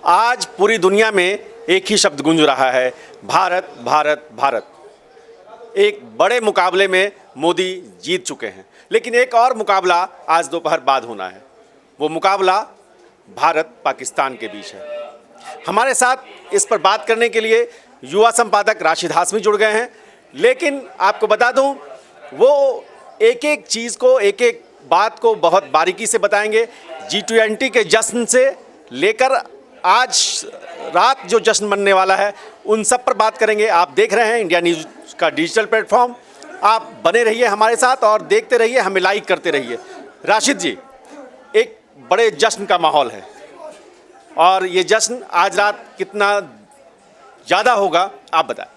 आज पूरी दुनिया में एक ही शब्द गूंज रहा है, भारत भारत भारत। एक बड़े मुकाबले में मोदी जीत चुके हैं, लेकिन एक और मुकाबला आज दोपहर बाद होना है। वो मुकाबला भारत पाकिस्तान के बीच है। हमारे साथ इस पर बात करने के लिए युवा संपादक राशिद हाशमी जुड़ गए हैं। लेकिन आपको बता दूं, वो एक एक चीज़ को, एक एक बात को बहुत बारीकी से बताएंगे। G20 के जश्न से लेकर आज रात जो जश्न मनने वाला है, उन सब पर बात करेंगे। आप देख रहे हैं इंडिया न्यूज़ का डिजिटल प्लेटफॉर्म। आप बने रहिए हमारे साथ और देखते रहिए, हमें लाइक करते रहिए। राशिद जी, एक बड़े जश्न का माहौल है और ये जश्न आज रात कितना ज़्यादा होगा, आप बताएं।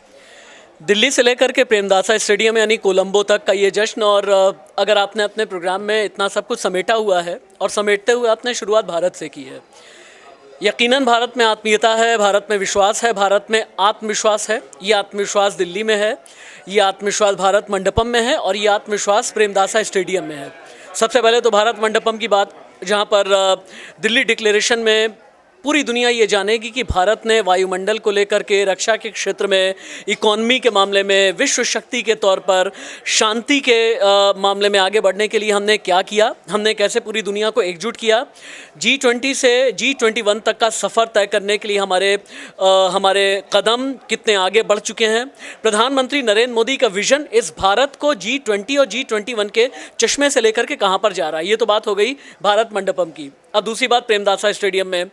दिल्ली से लेकर के प्रेमदासा स्टेडियम यानी कोलंबो तक का ये जश्न, और अगर आपने अपने प्रोग्राम में इतना सब कुछ समेटा हुआ है और समेटते हुए आपने शुरुआत भारत से की है। यकीनन भारत में आत्मीयता है, भारत में विश्वास है, भारत में आत्मविश्वास है। ये आत्मविश्वास दिल्ली में है, ये आत्मविश्वास भारत मंडपम में है और ये आत्मविश्वास प्रेमदासा स्टेडियम में है। सबसे पहले तो भारत मंडपम की बात, जहाँ पर दिल्ली डिक्लेरेशन में पूरी दुनिया ये जानेगी कि भारत ने वायुमंडल को लेकर के, रक्षा के क्षेत्र में, इकोनॉमी के मामले में, विश्व शक्ति के तौर पर, शांति के मामले में आगे बढ़ने के लिए हमने क्या किया, हमने कैसे पूरी दुनिया को एकजुट किया। G20 से G21 तक का सफ़र तय करने के लिए हमारे कदम कितने आगे बढ़ चुके हैं। प्रधानमंत्री नरेंद्र मोदी का विज़न इस भारत को G20 और G21 के चश्मे से लेकर के कहाँ पर जा रहा है। ये तो बात हो गई भारत मंडपम की। अब दूसरी बात प्रेमदासा स्टेडियम में।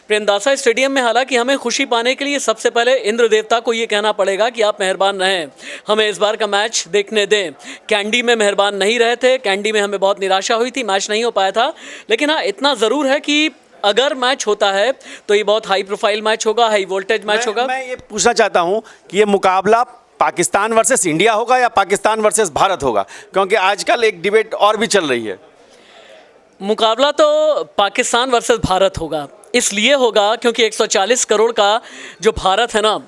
प्रेमदासा स्टेडियम में हालांकि हमें खुशी पाने के लिए सबसे पहले इंद्र देवता को ये कहना पड़ेगा कि आप मेहरबान रहें, हमें इस बार का मैच देखने दें। कैंडी में मेहरबान नहीं रहे थे, कैंडी में हमें बहुत निराशा हुई थी, मैच नहीं हो पाया था। लेकिन हाँ, इतना ज़रूर है कि अगर मैच होता है तो ये बहुत हाई प्रोफाइल मैच होगा, हाई वोल्टेज मैच होगा। मैं ये पूछना चाहता हूँ कि ये मुकाबला पाकिस्तान वर्सेस इंडिया होगा या पाकिस्तान वर्सेस भारत होगा, क्योंकि आजकल एक डिबेट और भी चल रही है। मुकाबला तो पाकिस्तान वर्सेस भारत होगा। इसलिए होगा क्योंकि 140 करोड़ का जो भारत है ना,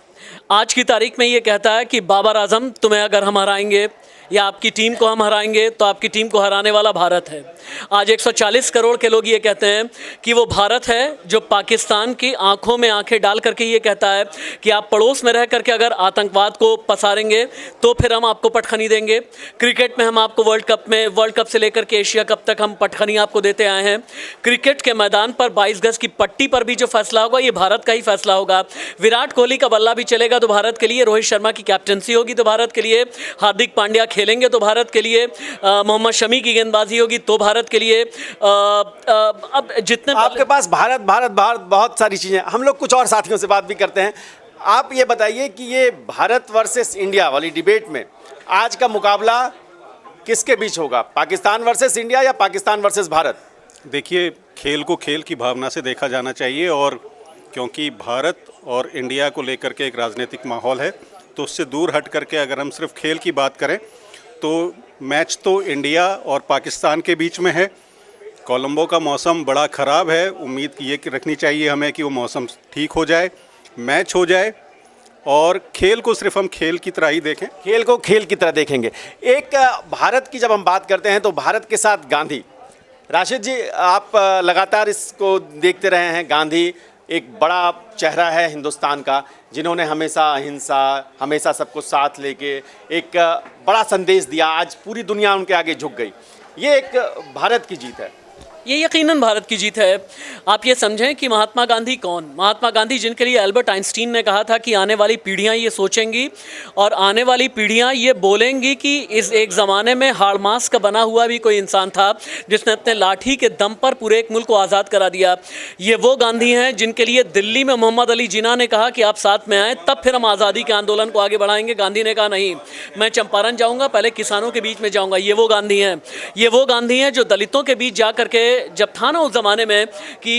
आज की तारीख में ये कहता है कि बाबर आजम, तुम्हें अगर हम हराएंगे या आपकी टीम को हम हराएंगे तो आपकी टीम को हराने वाला भारत है। आज 140 करोड़ के लोग ये कहते हैं कि वो भारत है जो पाकिस्तान की आंखों में आंखें डाल करके ये कहता है कि आप पड़ोस में रह करके अगर आतंकवाद को पसारेंगे तो फिर हम आपको पटखनी देंगे। क्रिकेट में हम आपको वर्ल्ड कप से लेकर के एशिया कप तक हम पटखनी आपको देते आए हैं। क्रिकेट के मैदान पर 22 गज की पट्टी पर भी जो फैसला होगा, ये भारत का ही फैसला होगा। विराट कोहली का बल्ला भी चलेगा तो भारत के लिए, रोहित शर्मा की कैप्टनसी होगी तो भारत के लिए, हार्दिक पांड्या खेलेंगे तो भारत के लिए, मोहम्मद शमी की गेंदबाजी होगी तो भारत के लिए। अब जितने आपके पास भारत भारत भारत बहुत सारी चीज़ें, हम लोग कुछ और साथियों से बात भी करते हैं। आप ये बताइए कि ये भारत वर्सेस इंडिया वाली डिबेट में आज का मुकाबला किसके बीच होगा, पाकिस्तान वर्सेस इंडिया या पाकिस्तान वर्सेस भारत? देखिए, खेल को खेल की भावना से देखा जाना चाहिए, और क्योंकि भारत और इंडिया को लेकर के एक राजनीतिक माहौल है, तो उससे दूर हट करके अगर हम सिर्फ खेल की बात करें तो मैच तो इंडिया और पाकिस्तान के बीच में है। कोलंबो का मौसम बड़ा ख़राब है, उम्मीद ये रखनी चाहिए हमें कि वो मौसम ठीक हो जाए, मैच हो जाए और खेल को सिर्फ हम खेल की तरह ही देखें। खेल को खेल की तरह देखेंगे। एक भारत की जब हम बात करते हैं तो भारत के साथ गांधी, राशिद जी आप लगातार इसको देखते रहे हैं। गांधी एक बड़ा चेहरा है हिंदुस्तान का, जिन्होंने हमेशा अहिंसा, हमेशा सबको साथ लेके एक बड़ा संदेश दिया। आज पूरी दुनिया उनके आगे झुक गई। ये एक भारत की जीत है। ये यकीनन भारत की जीत है। आप ये समझें कि महात्मा गांधी कौन? महात्मा गांधी जिनके लिए अल्बर्ट आइंस्टीन ने कहा था कि आने वाली पीढ़ियां ये सोचेंगी और आने वाली पीढ़ियां ये बोलेंगी कि इस एक ज़माने में हाड़ मांस का बना हुआ भी कोई इंसान था जिसने अपने लाठी के दम पर पूरे एक मुल्क को आज़ाद करा दिया। ये वो गांधी हैं जिनके लिए दिल्ली में मोहम्मद अली जिन्ना ने कहा कि आप साथ में आएँ, तब फिर हम आज़ादी के आंदोलन को आगे बढ़ाएंगे। गांधी ने कहा नहीं, मैं चंपारण जाऊँगा, पहले किसानों के बीच में जाऊँगा। ये वो गांधी हैं। ये वो गांधी हैं जो दलितों के बीच जा करके, जब था ना उस ज़माने में कि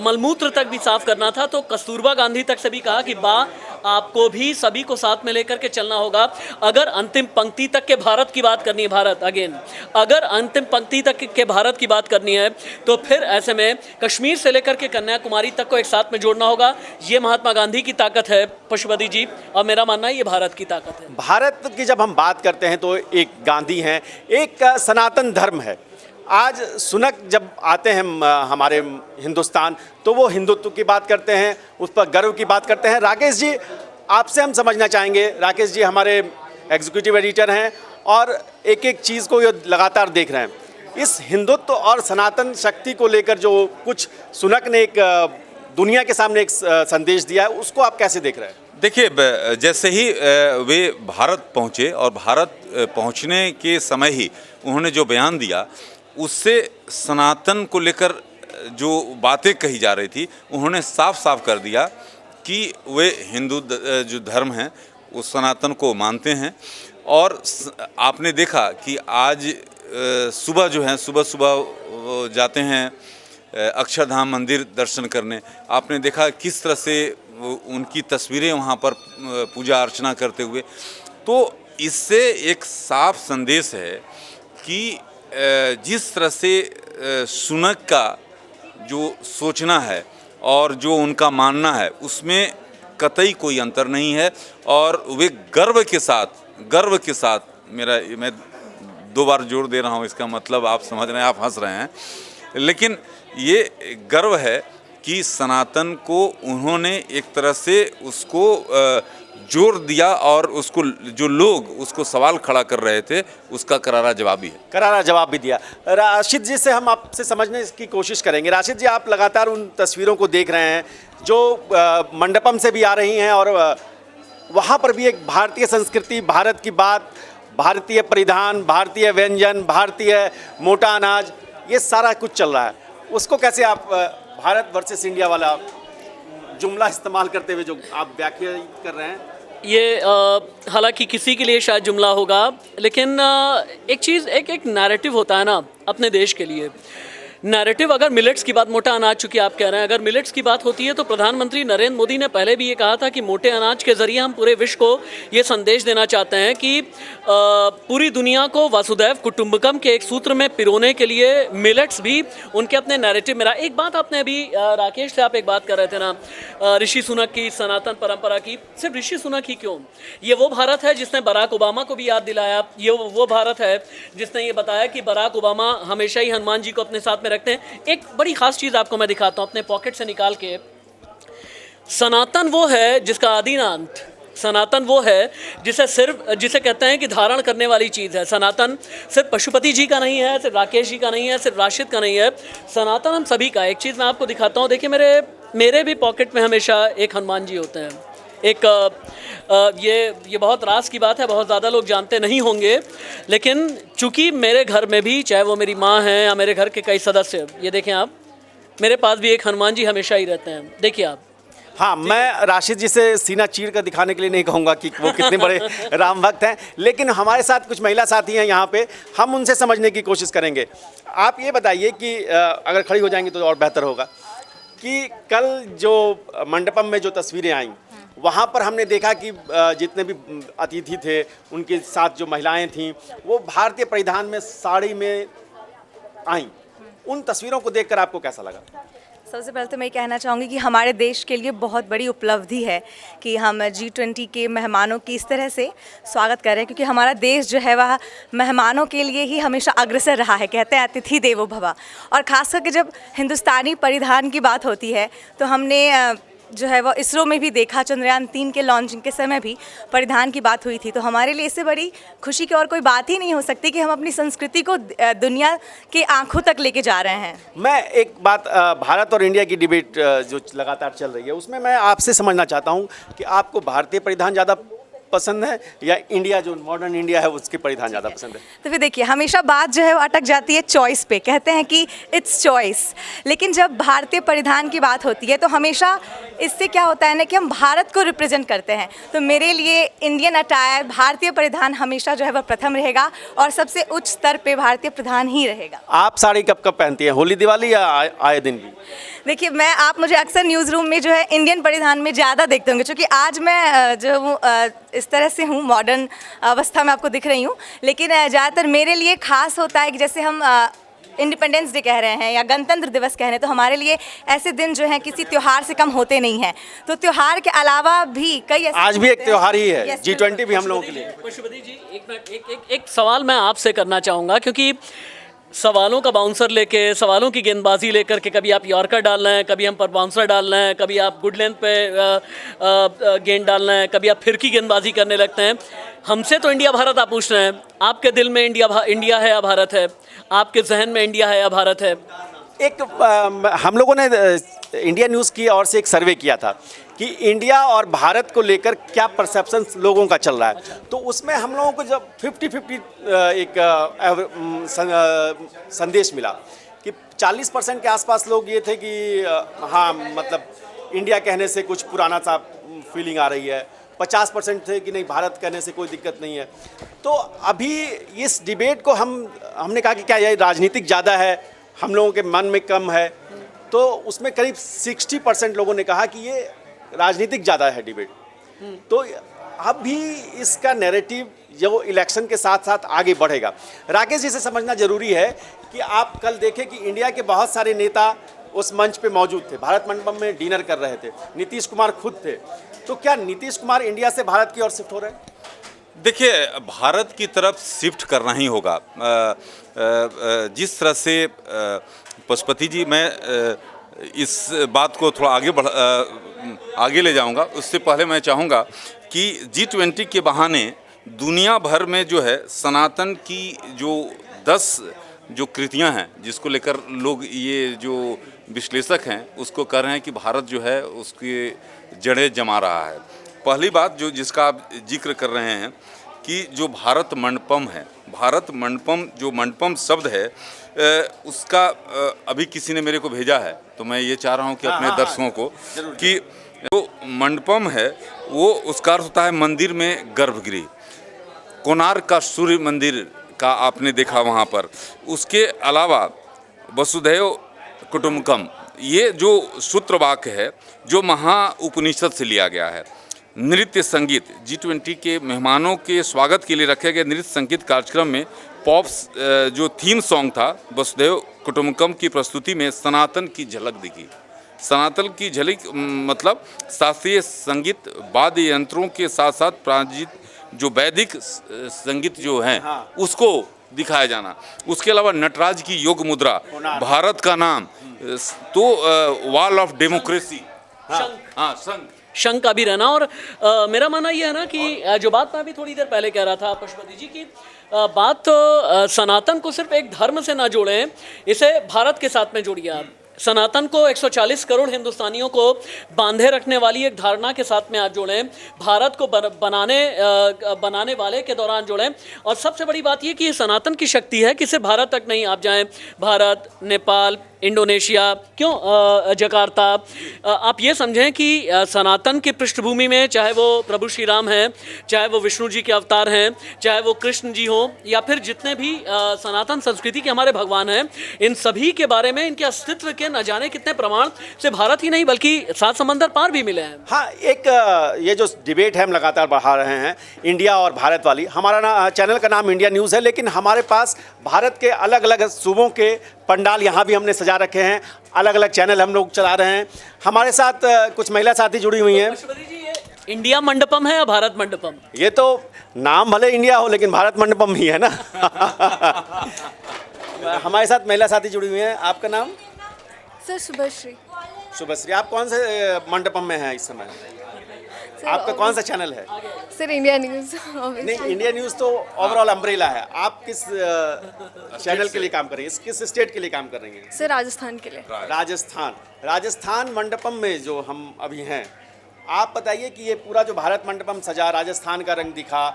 मलमूत्र तक भी साफ करना था, तो कस्तूरबा गांधी तक से भी कहा कि आपको भी सभी को साथ में लेकर के चलना होगा। अगर अंतिम पंक्ति तक के भारत की बात करनी है, अगर अंतिम पंक्ति तक के भारत की बात करनी है तो फिर ऐसे में कश्मीर से लेकर के कन्याकुमारी तक को एक साथ में जोड़ना होगा। ये महात्मा गांधी की ताकत है पशुपति जी, और मेरा मानना है ये भारत की ताकत है। भारत की जब हम बात करते हैं तो एक गांधी हैं, एक सनातन धर्म है। आज सुनक जब आते हैं हमारे हिंदुस्तान, तो वो हिंदुत्व की बात करते हैं, उस पर गर्व की बात करते हैं। राकेश जी, आपसे हम समझना चाहेंगे, राकेश जी हमारे एग्जीक्यूटिव एडिटर हैं और एक एक चीज़ को ये लगातार देख रहे हैं। इस हिंदुत्व और सनातन शक्ति को लेकर जो कुछ सुनक ने एक दुनिया के सामने एक संदेश दिया है, उसको आप कैसे देख रहे हैं? देखिए, जैसे ही वे भारत पहुँचे और भारत पहुँचने के समय ही उन्होंने जो बयान दिया, उससे सनातन को लेकर जो बातें कही जा रही थी, उन्होंने साफ साफ कर दिया कि वे हिंदू जो धर्म है उस सनातन को मानते हैं। और आपने देखा कि आज सुबह जो है, सुबह सुबह जाते हैं अक्षरधाम मंदिर दर्शन करने। आपने देखा किस तरह से उनकी तस्वीरें वहाँ पर पूजा अर्चना करते हुए। तो इससे एक साफ संदेश है कि जिस तरह से सुनक का जो सोचना है और जो उनका मानना है, उसमें कतई कोई अंतर नहीं है। और वे गर्व के साथ मैं 2 बार जोर दे रहा हूँ, इसका मतलब आप समझ रहे हैं, आप हंस रहे हैं, लेकिन ये गर्व है कि सनातन को उन्होंने एक तरह से उसको जोर दिया और उसको जो लोग उसको सवाल खड़ा कर रहे थे, उसका करारा जवाब भी दिया। राशिद जी से हम आपसे समझने की कोशिश करेंगे। राशिद जी, आप लगातार उन तस्वीरों को देख रहे हैं जो मंडपम से भी आ रही हैं और वहाँ पर भी एक भारतीय संस्कृति, भारत की बात, भारतीय परिधान, भारतीय व्यंजन, भारतीय मोटा अनाज, ये सारा कुछ चल रहा है। उसको कैसे आप भारत वर्सेस इंडिया वाला जुमला इस्तेमाल करते हुए जो आप व्याख्या कर रहे हैं, ये हालांकि किसी के लिए शायद जुमला होगा, लेकिन एक चीज़, एक नैरेटिव होता है ना अपने देश के लिए। नैरेटिव, अगर मिलेट्स की बात, मोटा अनाज चूँकि आप कह रहे हैं, अगर मिलेट्स की बात होती है तो प्रधानमंत्री नरेंद्र मोदी ने पहले भी ये कहा था कि मोटे अनाज के ज़रिए हम पूरे विश्व को ये संदेश देना चाहते हैं कि पूरी दुनिया को वसुधैव कुटुंबकम के एक सूत्र में पिरोने के लिए मिलेट्स भी उनके अपने नैरेटिव में रहा। एक बात आपने अभी राकेश से आप एक बात कर रहे थे ना, ऋषि सुनक की, सनातन परंपरा की। सिर्फ ऋषि सुनक ही क्यों, ये वो भारत है जिसने बराक ओबामा को भी याद दिलाया। ये वो भारत है जिसने ये बताया कि बराक ओबामा हमेशा ही हनुमान जी को अपने साथ में रखते हैं। एक बड़ी खास चीज आपको मैं दिखाता हूं अपने पॉकेट से निकाल के। सनातन वो है जिसका आदि ना अंत। सनातन वो है जिसे कहते हैं कि धारण करने वाली चीज़ है। सनातन सिर्फ पशुपति जी का नहीं है, सिर्फ राकेश जी का नहीं है, सिर्फ राशिद का नहीं है, सनातन हम सभी का। एक चीज़ मैं आपको दिखाता हूँ, देखिए मेरे भी पॉकेट में हमेशा एक हनुमान जी होते हैं। ये बहुत राज की बात है, बहुत ज़्यादा लोग जानते नहीं होंगे, लेकिन चूँकि मेरे घर में भी, चाहे वो मेरी माँ हैं या मेरे घर के कई सदस्य, ये देखें आप, मेरे पास भी एक हनुमान जी हमेशा ही रहते हैं। देखिए आप। हाँ, मैं राशिद जी से सीना चीर कर दिखाने के लिए नहीं कहूँगा कि वो कितने बड़े राम भक्त हैं, लेकिन हमारे साथ कुछ महिला साथी हैं यहाँ पे, हम उनसे समझने की कोशिश करेंगे। आप ये बताइए कि अगर खड़ी हो जाएंगी तो और बेहतर होगा, कि कल जो मंडपम में जो तस्वीरें आईं, वहाँ पर हमने देखा कि जितने भी अतिथि थे, उनके साथ जो महिलाएं थीं, वो भारतीय परिधान में, साड़ी में आईं। उन तस्वीरों को देखकर आपको कैसा लगा? सबसे पहले तो मैं ये कहना चाहूँगी कि हमारे देश के लिए बहुत बड़ी उपलब्धि है कि हम G20 के मेहमानों की इस तरह से स्वागत कर रहे हैं, क्योंकि हमारा देश जो है वह मेहमानों के लिए ही हमेशा अग्रसर रहा है। कहते हैं अतिथि देवो भव। और ख़ास करके जब हिंदुस्तानी परिधान की बात होती है तो हमने जो है वो इसरो में भी देखा, चंद्रयान 3 के लॉन्चिंग के समय भी परिधान की बात हुई थी। तो हमारे लिए इससे बड़ी खुशी की और कोई बात ही नहीं हो सकती कि हम अपनी संस्कृति को दुनिया के आंखों तक लेके जा रहे हैं। मैं एक बात, भारत और इंडिया की डिबेट जो लगातार चल रही है, उसमें मैं आपसे समझना चाहता हूँ कि आपको भारतीय परिधान ज़्यादा पसंद है या इंडिया, जो मॉडर्न इंडिया है, उसके परिधान ज़्यादा पसंद है? तो फिर देखिए, हमेशा बात जो है वो अटक जाती है चॉइस पे। कहते हैं कि इट्स चॉइस, लेकिन जब भारतीय परिधान की बात होती है तो हमेशा इससे क्या होता है ना कि हम भारत को रिप्रेजेंट करते हैं। तो मेरे लिए इंडियन अटायर, भारतीय परिधान हमेशा जो है वह प्रथम रहेगा और सबसे उच्च स्तर पे भारतीय परिधान ही रहेगा। आप साड़ी कब कब पहनती हैं, होली दिवाली या आए दिन भी? देखिए, आप मुझे अक्सर न्यूज़ रूम में जो है इंडियन परिधान में ज़्यादा देखते होंगे, क्योंकि आज मैं जो हूँ इस तरह से हूँ, मॉडर्न अवस्था में आपको दिख रही हूँ। लेकिन ज़्यादातर मेरे लिए खास होता है कि जैसे हम इंडिपेंडेंस डे कह रहे हैं या गणतंत्र दिवस कह रहे हैं, तो हमारे लिए ऐसे दिन जो हैं किसी त्यौहार से कम होते नहीं हैं। तो त्यौहार के अलावा भी कई आज भी एक त्यौहार ही है, G20 भी हम लोगों के लिए। पशुपति जी, एक सवाल मैं आपसे करना चाहूँगा, क्योंकि सवालों का बाउंसर लेके, सवालों की गेंदबाजी लेकर के, कभी आप यॉर्कर डाल रहे हैं, कभी हम पर बाउंसर डाल रहे हैं, कभी आप गुड लेंथ पे गेंद डाल रहे हैं, कभी आप फिरकी गेंदबाजी करने लगते हैं। हमसे तो इंडिया भारत आप पूछ रहे हैं, आपके दिल में इंडिया है या भारत है? आपके जहन में इंडिया है या भारत है? एक हम लोगों ने इंडिया न्यूज़ की ओर से एक सर्वे किया था कि इंडिया और भारत को लेकर क्या परसेप्शन लोगों का चल रहा है, तो उसमें हम लोगों को जब 50-50 एक संदेश मिला कि 40% के आसपास लोग ये थे कि हाँ मतलब इंडिया कहने से कुछ पुराना सा फीलिंग आ रही है, 50% थे कि नहीं भारत कहने से कोई दिक्कत नहीं है। तो अभी इस डिबेट को हमने कहा कि क्या ये राजनीतिक ज़्यादा है, हम लोगों के मन में कम है, तो उसमें करीब 60% लोगों ने कहा कि ये राजनीतिक ज़्यादा है डिबेट। तो अब भी इसका नैरेटिव जो इलेक्शन के साथ साथ आगे बढ़ेगा। राकेश जी से समझना जरूरी है कि आप कल देखें कि इंडिया के बहुत सारे नेता उस मंच पे मौजूद थे, भारत मंडपम में डिनर कर रहे थे, नीतीश कुमार खुद थे। तो क्या नीतीश कुमार इंडिया से भारत की ओर शिफ्ट हो रहे हैं? देखिए, भारत की तरफ शिफ्ट करना ही होगा। जिस तरह से पशुपति जी, मैं इस बात को थोड़ा आगे ले जाऊंगा। उससे पहले मैं चाहूँगा कि G20 के बहाने दुनिया भर में जो है सनातन की जो 10 जो कृतियां हैं, जिसको लेकर लोग ये जो विश्लेषक हैं उसको कह रहे हैं कि भारत जो है उसके जड़ें जमा रहा है। पहली बात जो जिसका आप जिक्र कर रहे हैं कि जो भारत मंडपम है, भारत मंडपम जो मंडपम शब्द है उसका अभी किसी ने मेरे को भेजा है, तो मैं ये चाह रहा हूँ कि अपने दर्शकों को कि जो मंडपम है वो उसका अर्थ होता है मंदिर में गर्भगृह। कोणार्क का सूर्य मंदिर का आपने देखा वहाँ पर। उसके अलावा वसुधैव कुटुम्बकम, ये जो सूत्र वाक्य है जो महा उपनिषद से लिया गया है। नृत्य संगीत, G20 के मेहमानों के स्वागत के लिए रखे गए नृत्य संगीत कार्यक्रम में पॉप्स जो थीम सॉन्ग था वसुधैव कुटुम्बकम की प्रस्तुति में सनातन की झलक दिखी। सनातन की झलक मतलब शास्त्रीय संगीत, वाद्य यंत्रों के साथ साथ प्राचीन जो वैदिक संगीत जो हैं उसको दिखाया जाना। उसके अलावा नटराज की योग मुद्रा, भारत का नाम, तो वॉल ऑफ डेमोक्रेसी, हाँ शंख का भी रहना। और मेरा मानना ये है ना कि जो बात मैं अभी थोड़ी देर पहले कह रहा था पशुपति जी की बात, तो सनातन को सिर्फ एक धर्म से ना जोड़ें, इसे भारत के साथ में जोड़िए आप। सनातन को 140 करोड़ हिंदुस्तानियों को बांधे रखने वाली एक धारणा के साथ में आप जोड़ें, भारत को बनाने वाले के दौरान जोड़ें। और सबसे बड़ी बात ये कि ये सनातन की शक्ति है कि सिर्फ भारत तक नहीं, आप जाएं भारत, नेपाल, इंडोनेशिया, क्यों जकार्ता, आप ये समझें कि सनातन की पृष्ठभूमि में चाहे वो प्रभु श्री राम हैं, चाहे वो विष्णु जी के अवतार हैं, चाहे वो कृष्ण जी हों, या फिर जितने भी सनातन संस्कृति के हमारे भगवान हैं, इन सभी के बारे में, इनके अस्तित्व के न जाने कितने प्रमाण से भारत ही नहीं बल्कि 7 समंदर पार भी मिले हैं। हाँ, एक ये जो डिबेट है हम लगातार बढ़ा रहे हैं इंडिया और भारत वाली। हमारा चैनल का नाम इंडिया न्यूज़ है, लेकिन हमारे पास भारत के अलग अलग सूबों के पंडाल यहाँ भी हमने सजा रखे हैं, अलग अलग चैनल हम लोग चला रहे हैं। हमारे साथ कुछ महिला साथी जुड़ी हुई हैं। इंडिया मंडपम है या भारत मंडपम? ये तो नाम भले इंडिया हो लेकिन भारत मंडपम ही है ना। हमारे साथ महिला साथी जुड़ी हुई हैं। आपका नाम? सर शुभश्री। शुभश्री, आप कौन से मंडपम में हैं इस समय? आपका कौन सा चैनल है? Sir India news. नहीं, इंडिया न्यूज़ तो ओवरऑल अम्ब्रेला है। आप किस चैनल के लिए काम कर रही हैं? किस स्टेट के लिए काम कर रही हैं? सर राजस्थान के लिए। राजस्थान मंडपम में जो हम अभी हैं, आप बताइए कि ये पूरा जो भारत मंडपम सजा, राजस्थान का रंग दिखा,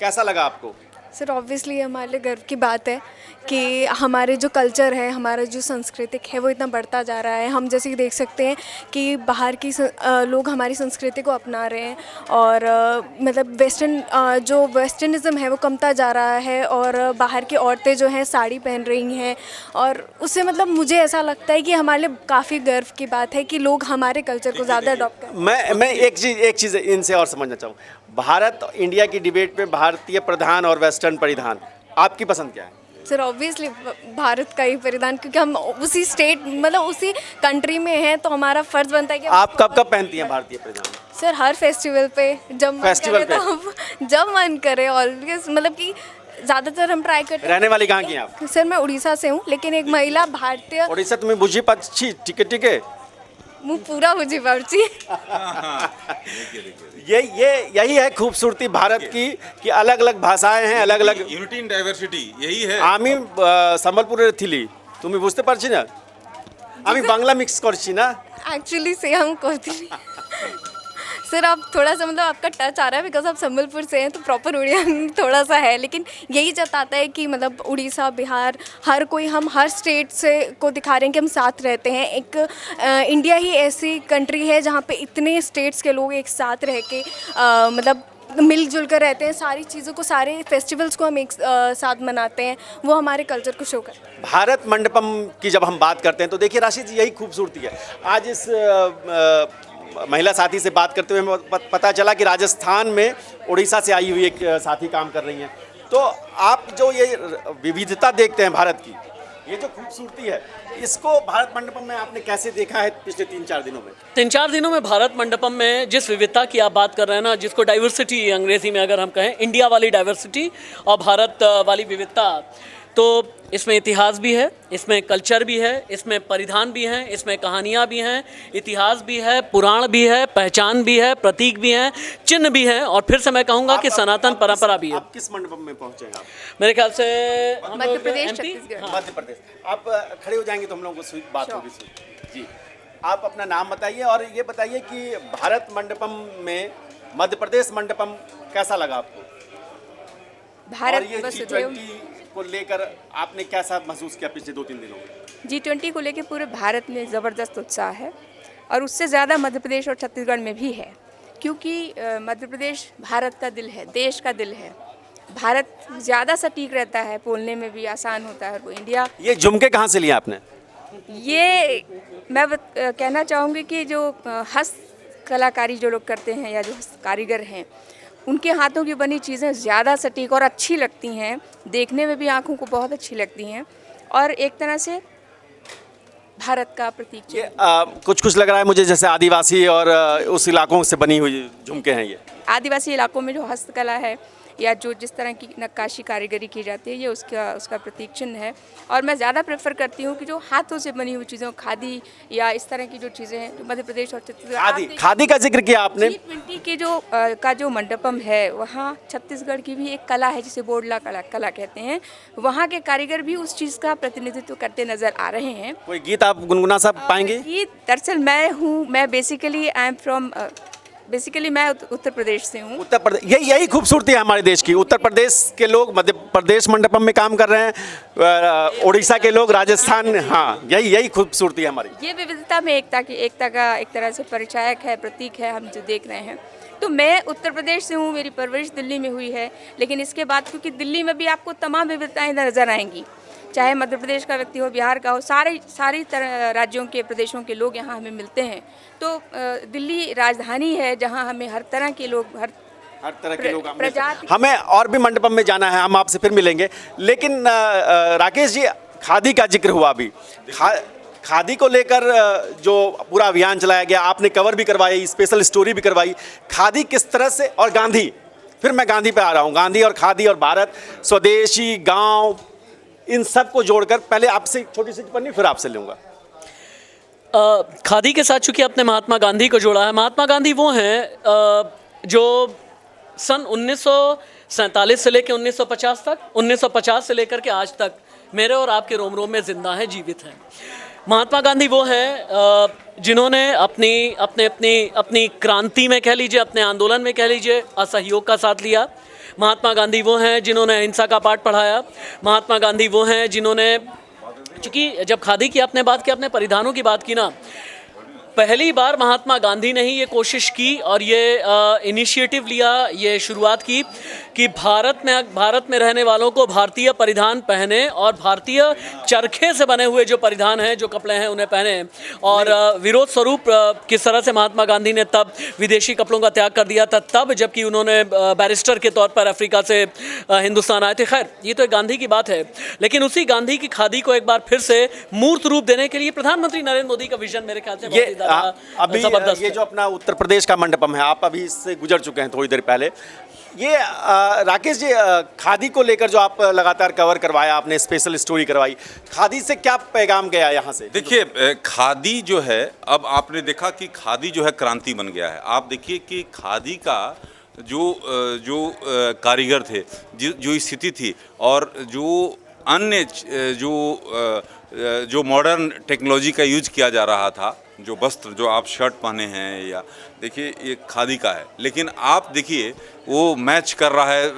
कैसा लगा आपको? सर ऑब्वियसली हमारे लिए गर्व की बात है कि हमारे जो कल्चर है, हमारा जो सांस्कृतिक है वो इतना बढ़ता जा रहा है। हम जैसे कि देख सकते हैं कि बाहर की लोग हमारी संस्कृति को अपना रहे हैं और मतलब जो वेस्टर्निज़म है वो कमता जा रहा है और बाहर की औरतें जो हैं साड़ी पहन रही हैं, और उससे मतलब मुझे ऐसा लगता है कि हमारे लिए काफ़ी गर्व की बात है कि लोग हमारे कल्चर को ज़्यादा अडॉप्ट करें। मैं एक चीज़ इनसे और समझना चाहूँ। भारत इंडिया की डिबेट में भारतीय प्रधान और वेस्टर्न परिधान, आपकी पसंद क्या है? सर ऑब्वियसली भारत का ही परिधान, क्योंकि हम उसी स्टेट मतलब उसी कंट्री में हैं, तो हमारा फर्ज बनता है कि आप कब पहनती हैं भारतीय परिधान? सर हर फेस्टिवल पे, जब मन करे तब, जब मन करे ऑलवेज, मतलब कि ज़्यादातर हम ट्राई करते रहने वाली कहाँ की हैं आप? हैं। सर मैं उड़ीसा से हूँ, लेकिन एक महिला भारतीय ओडिशा तुम्हें बुझी पाची ठीक है मुँह पूरा बुझी पाची। ये यही है खूबसूरती भारत की कि अलग अलग भाषाएं हैं, अलग अलग। यूनिटी इन डाइवर्सिटी यही है। আমি সম্বলপুরের থিলি, তুমি বুঝতে পারছি না, আমি বাংলা মিক্স করছি না। एक्चुअली से हम कहती सर आप थोड़ा सा मतलब आपका टच आ रहा है बिकॉज आप संबलपुर से हैं तो प्रॉपर उड़िया थोड़ा सा है, लेकिन यही जताता है कि मतलब उड़ीसा बिहार हर कोई हम हर स्टेट से को दिखा रहे हैं कि हम साथ रहते हैं। एक इंडिया ही ऐसी कंट्री है जहाँ पे इतने स्टेट्स के लोग एक साथ रह के मतलब मिलजुल कर रहते हैं, सारी चीज़ों को सारे फेस्टिवल्स को हम एक साथ मनाते हैं, वो हमारे कल्चर को शो करते हैं। भारत मंडपम की जब हम बात करते हैं तो देखिए राशि जी, यही खूबसूरती है। आज इस महिला साथी से बात करते हुए हमें पता चला कि राजस्थान में उड़ीसा से आई हुई एक साथी काम कर रही हैं। तो आप जो ये विविधता देखते हैं भारत की, ये जो खूबसूरती है, इसको भारत मंडपम में आपने कैसे देखा है पिछले 3-4 दिनों में? 3-4 दिनों में भारत मंडपम में जिस विविधता की आप बात कर रहे हैं ना, जिसको डाइवर्सिटी अंग्रेजी में अगर हम कहें, इंडिया वाली डाइवर्सिटी और भारत वाली विविधता, तो इसमें इतिहास भी है, इसमें कल्चर भी है, इसमें परिधान भी हैं, इसमें कहानियाँ भी हैं, इतिहास भी है, पुराण भी है, पहचान भी है, प्रतीक भी हैं, चिन्ह भी हैं, और फिर से मैं कहूँगा कि सनातन परंपरा भी है। आप किस मंडपम में पहुँचे हैं आप? मेरे ख्याल से हम मध्य लोग प्रदेश, MP? छत्तीसगढ़। मध्य प्रदेश। आप खड़े हो जाएंगे तो हम लोगों को बात होगी। जी, आप अपना नाम बताइए और ये बताइए कि भारत मंडपम में मध्य प्रदेश मंडपम कैसा लगा आपको? भारत और ये वसुदेव G20 को लेकर आपने कैसा महसूस किया पिछले 2-3 दिनों में? G20 को लेकर पूरे भारत में ज़बरदस्त उत्साह है, और उससे ज़्यादा मध्य प्रदेश और छत्तीसगढ़ में भी है, क्योंकि मध्य प्रदेश भारत का दिल है, देश का दिल है। भारत ज़्यादा सटीक रहता है, बोलने में भी आसान होता है। वो इंडिया, ये झुमके कहाँ से लिए आपने? ये मैं कहना चाहूँगी कि जो हस्त कलाकारी जो लोग करते हैं या जो हस्त कारीगर हैं, उनके हाथों की बनी चीज़ें ज़्यादा सटीक और अच्छी लगती हैं, देखने में भी आँखों को बहुत अच्छी लगती हैं, और एक तरह से भारत का प्रतीक ये कुछ लग रहा है मुझे जैसे आदिवासी और उस इलाकों से बनी हुई झुमके हैं ये। आदिवासी इलाकों में जो हस्तकला है या जो जिस तरह की नक्काशी कारीगरी की जाती है, ये उसका प्रतीक चिन्ह है। और मैं ज़्यादा प्रेफर करती हूँ कि जो हाथों से बनी हुई चीज़ों, खादी या इस तरह की जो चीज़ें हैं, जो मध्य प्रदेश और छत्तीसगढ़, खादी का जिक्र किया आपने। G20 के जो मंडपम है, वहाँ छत्तीसगढ़ की भी एक कला है जिसे बोडला कला कहते हैं। वहाँ के कारीगर भी उस चीज़ का प्रतिनिधित्व करते नज़र आ रहे हैं। कोई गीत आप गुनगुना सा पाएंगे? ये दरअसल मैं बेसिकली मैं उत्तर प्रदेश से हूँ। उत्तर प्रदेश, यही खूबसूरती है हमारे देश की। उत्तर प्रदेश के लोग मध्य प्रदेश मंडपम में काम कर रहे हैं, उड़ीसा के लोग राजस्थान, हाँ यही खूबसूरती है हमारी। ये विविधता में एकता का एक तरह से परिचायक है, प्रतीक है, हम जो देख रहे हैं। तो मैं उत्तर प्रदेश से हूँ, मेरी परवरिश दिल्ली में हुई है, लेकिन इसके बाद क्योंकि दिल्ली में भी आपको तमाम विविधताएं नज़र आएंगी, चाहे मध्य प्रदेश का व्यक्ति हो, बिहार का हो, सारी तरह राज्यों के, प्रदेशों के लोग यहाँ हमें मिलते हैं। तो दिल्ली राजधानी है जहाँ हमें हर तरह के लोग, हर तरह के लोग हमें और भी मंडपम में जाना है, हम आपसे फिर मिलेंगे। लेकिन राकेश जी, खादी का जिक्र हुआ अभी, खादी को लेकर जो पूरा अभियान चलाया गया, आपने कवर भी करवाई, स्पेशल स्टोरी भी करवाई, खादी किस तरह से, और गांधी, फिर मैं गांधी पे आ रहा हूँ, गांधी और खादी और भारत, स्वदेशी, गाँव, इन सब को जोड़कर पहले आपसे एक छोटी सी टिप्पणी, फिर आपसे लूँगा। खादी के साथ चूँकि आपने महात्मा गांधी को जोड़ा है, महात्मा गांधी वो हैं जो सन 1947 से लेकर 1950 तक, 1950 से लेकर के आज तक मेरे और आपके रोम रोम में जिंदा हैं, जीवित हैं। महात्मा गांधी वो हैं जिन्होंने अपनी क्रांति में कह लीजिए, अपने आंदोलन में कह लीजिए, असहयोग का साथ लिया। महात्मा गांधी वो हैं जिन्होंने अहिंसा का पाठ पढ़ाया। महात्मा गांधी वो हैं जिन्होंने, चूँकि जब खादी की आपने बात की, अपने परिधानों की बात की ना, पहली बार महात्मा गांधी ने ही ये कोशिश की और ये इनिशिएटिव लिया, ये शुरुआत की कि भारत में रहने वालों को भारतीय परिधान पहने और भारतीय चरखे से बने हुए जो परिधान हैं, जो कपड़े हैं, उन्हें पहने। और विरोध स्वरूप किस तरह से महात्मा गांधी ने तब विदेशी कपड़ों का त्याग कर दिया था, तब जबकि उन्होंने बैरिस्टर के तौर पर अफ्रीका से हिंदुस्तान आए थे। खैर, ये तो गांधी की बात है, लेकिन उसी गांधी की खादी को एक बार फिर से मूर्त रूप देने के लिए प्रधानमंत्री नरेंद्र मोदी का विजन मेरे ख्याल से अभी ज़बरदस्त ये है। जो अपना उत्तर प्रदेश का मंडपम है, आप अभी इससे गुजर चुके हैं थोड़ी देर पहले। ये राकेश जी, खादी को लेकर जो आप लगातार कवर करवाया, आपने स्पेशल स्टोरी करवाई, खादी से क्या पैगाम गया यहाँ से? देखिए, खादी जो है, अब आपने देखा कि खादी जो है क्रांति बन गया है। आप देखिए कि खादी का जो कारीगर थे, जो स्थिति थी, और जो अन्य जो मॉडर्न टेक्नोलॉजी का यूज किया जा रहा था, जो वस्त्र जो आप शर्ट पहने हैं, या देखिए ये खादी का है, लेकिन आप देखिए वो मैच कर रहा है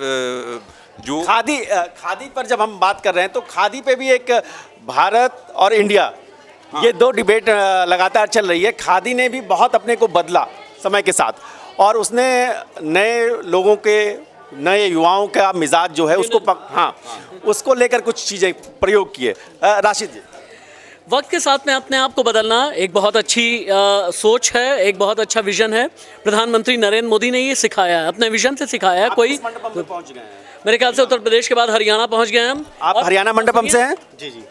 जो खादी पर जब हम बात कर रहे हैं तो खादी पे भी एक भारत और इंडिया, ये दो डिबेट लगातार चल रही है। खादी ने भी बहुत अपने को बदला समय के साथ, और उसने नए लोगों के, नए युवाओं का मिजाज जो है उसको उसको लेकर कुछ चीज़ें प्रयोग किए। राशिद जी, वक्त के साथ में अपने आप को बदलना एक बहुत अच्छी सोच है, एक बहुत अच्छा विजन है। प्रधानमंत्री नरेंद्र मोदी ने ये सिखाया है, अपने विजन से सिखाया है। कोई किस मंडपम में पहुंच गए हैं? मेरे ख्याल से उत्तर प्रदेश के बाद हरियाणा पहुंच गए हैं हम। आप और हरियाणा मंडपम से हैं? जी जी।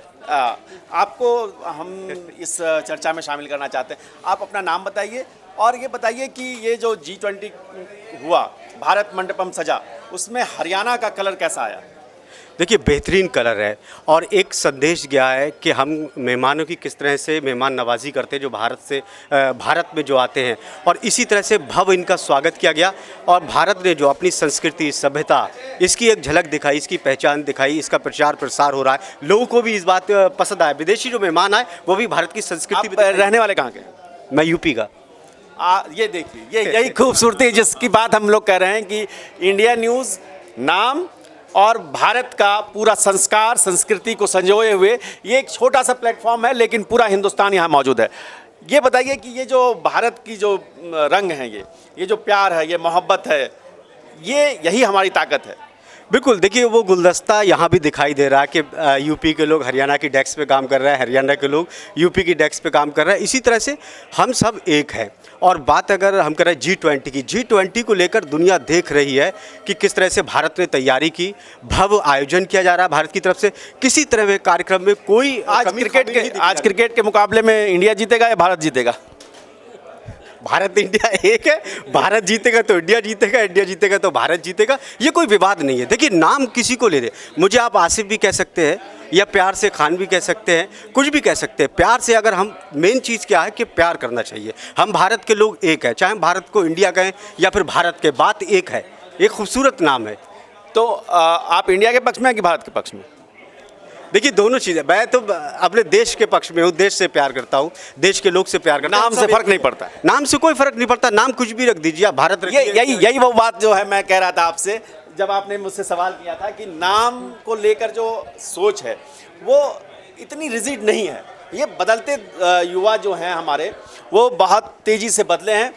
आपको हम इस चर्चा में शामिल करना चाहते हैं। आप अपना नाम बताइए और ये बताइए कि ये जो G20 हुआ, भारत मंडपम सजा, उसमें हरियाणा का कलर कैसा आया? देखिए, बेहतरीन कलर है, और एक संदेश गया है कि हम मेहमानों की किस तरह से मेहमान नवाजी करते हैं जो भारत में जो आते हैं, और इसी तरह से भव्य इनका स्वागत किया गया। और भारत ने जो अपनी संस्कृति, सभ्यता, इसकी एक झलक दिखाई, इसकी पहचान दिखाई, इसका प्रचार प्रसार हो रहा है। लोगों को भी इस बात पसंद आया। विदेशी जो मेहमान आए वो भी भारत की संस्कृति आप रहने वाले कहाँ के? मैं यूपी का। ये देखिए, ये यही खूबसूरती जिसकी बात हम लोग कह रहे हैं कि इंडिया न्यूज़ नाम और भारत का पूरा संस्कार, संस्कृति को संजोए हुए ये एक छोटा सा प्लेटफॉर्म है, लेकिन पूरा हिंदुस्तान यहाँ मौजूद है। ये बताइए कि ये जो भारत की जो रंग हैं, ये जो प्यार है, ये मोहब्बत है, यही हमारी ताकत है। बिल्कुल, देखिए वो गुलदस्ता यहाँ भी दिखाई दे रहा है कि यूपी के लोग हरियाणा की डेस्क पे काम कर रहे हैं, हरियाणा के लोग यूपी की डेस्क पे काम कर रहे हैं। इसी तरह से हम सब एक हैं। और बात अगर हम करें G20 की, G20 को लेकर दुनिया देख रही है कि किस तरह से भारत ने तैयारी की, भव्य आयोजन किया जा रहा है भारत की तरफ से। किसी तरह के कार्यक्रम में कोई आज क्रिकेट के मुकाबले में इंडिया जीतेगा या भारत जीतेगा? भारत इंडिया एक है, भारत जीतेगा तो इंडिया जीतेगा, इंडिया जीतेगा तो भारत जीतेगा। ये कोई विवाद नहीं है। देखिए, नाम किसी को ले दे, मुझे आप आसिफ भी कह सकते हैं, या प्यार से खान भी कह सकते हैं, कुछ भी कह सकते हैं। प्यार से अगर हम, मेन चीज़ क्या है कि प्यार करना चाहिए। हम भारत के लोग एक है, चाहे हम भारत को इंडिया कहें या फिर भारत के, बात एक है। एक खूबसूरत नाम है। तो आप इंडिया के पक्ष में हैं कि भारत के पक्ष में? देखिए, दोनों चीज़ें। मैं तो अपने देश के पक्ष में हूँ, देश से प्यार करता हूँ, देश के लोग से प्यार करता हूँ। नाम से फर्क नहीं पड़ता है? नाम से कोई फर्क नहीं पड़ता, नाम कुछ भी रख दीजिए, आप भारत रखिए। यही वो बात जो है मैं कह रहा था आपसे, जब आपने मुझसे सवाल किया था कि नाम को लेकर जो सोच है वो इतनी रिजिड नहीं है। ये बदलते युवा जो हैं हमारे, वो बहुत तेज़ी से बदले हैं।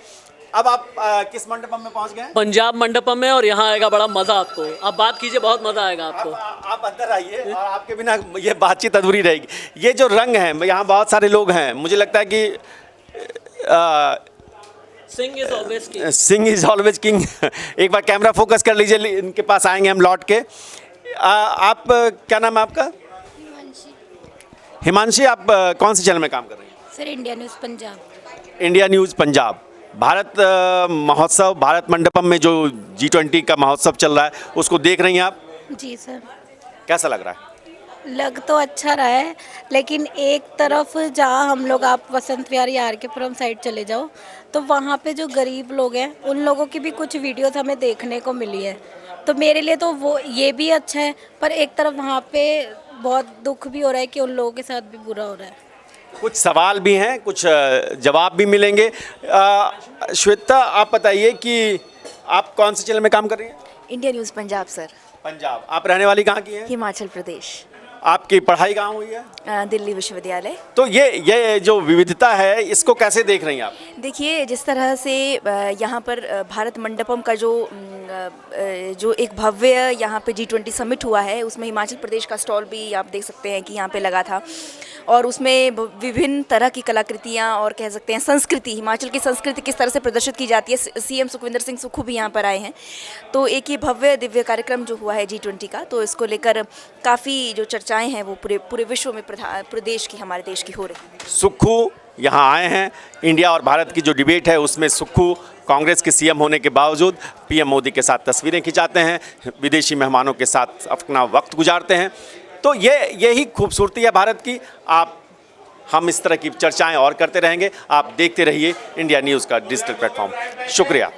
अब आप किस मंडपम में पहुंच गए हैं? पंजाब मंडपम में, और यहाँ आएगा बड़ा मज़ा आपको। आप बात कीजिए, बहुत मज़ा आएगा आपको। आप अंदर आइए, और आपके बिना ये बातचीत अधूरी रहेगी। ये जो रंग है, यहाँ बहुत सारे लोग हैं, मुझे लगता है कि Singh is always king. Singh is always king. एक बार कैमरा फोकस कर लीजिए, इनके पास आएंगे हम लौट के। आप, क्या नाम है आपका? हिमांशी। आप कौन से चैनल में काम कर रही हैं? Sir, India news Punjab. India news Punjab. Bharat महोत्सव, भारत मंडपम में जो G20 का महोत्सव चल रहा है, उसको देख रही हैं आप? जी सर। कैसा लग रहा है? लग तो अच्छा रहा है, लेकिन एक तरफ जहाँ हम लोग, आप वसंत विहार या RK-पुरम साइड चले जाओ तो वहाँ पे जो गरीब लोग हैं उन लोगों की भी कुछ वीडियोस हमें देखने को मिली है। तो मेरे लिए तो वो ये भी अच्छा है, पर एक तरफ वहाँ पे बहुत दुख भी हो रहा है कि उन लोगों के साथ भी बुरा हो रहा है। कुछ सवाल भी हैं, कुछ जवाब भी मिलेंगे। श्वेता, आप बताइए कि आप कौन से चैनल में काम कर रही हैं? India news Punjab sir. Punjab. आप रहने वाली कहाँ की हैं? हिमाचल प्रदेश। आपकी पढ़ाई कहाँ हुई है? दिल्ली विश्वविद्यालय। तो ये जो विविधता है, इसको कैसे देख रही हैं आप? देखिए, जिस तरह से यहाँ पर भारत मंडपम का जो एक भव्य यहाँ पे G20 समिट हुआ है, उसमें हिमाचल प्रदेश का स्टॉल भी आप देख सकते हैं कि यहाँ पे लगा था, और उसमें विभिन्न तरह की कलाकृतियाँ और कह सकते हैं संस्कृति, हिमाचल की संस्कृति किस तरह से प्रदर्शित की जाती है। CM सुखविंदर सिंह सुक्खू भी यहाँ पर आए हैं। तो एक ये भव्य दिव्य कार्यक्रम जो हुआ है G20 का, तो इसको लेकर काफ़ी जो चर्चाएं हैं वो पूरे विश्व में, पूरे देश की, हमारे देश की हो रही है। सुक्खू यहाँ आए हैं। इंडिया और भारत की जो डिबेट है उसमें सुक्खू कांग्रेस के सीएम होने के बावजूद पीएम मोदी के साथ तस्वीरें खिंचाते हैं, विदेशी मेहमानों के साथ अपना वक्त गुजारते हैं। तो यही खूबसूरती है भारत की। हम इस तरह की चर्चाएं और करते रहेंगे। आप देखते रहिए इंडिया न्यूज़ का डिजिटल प्लेटफॉर्म। शुक्रिया।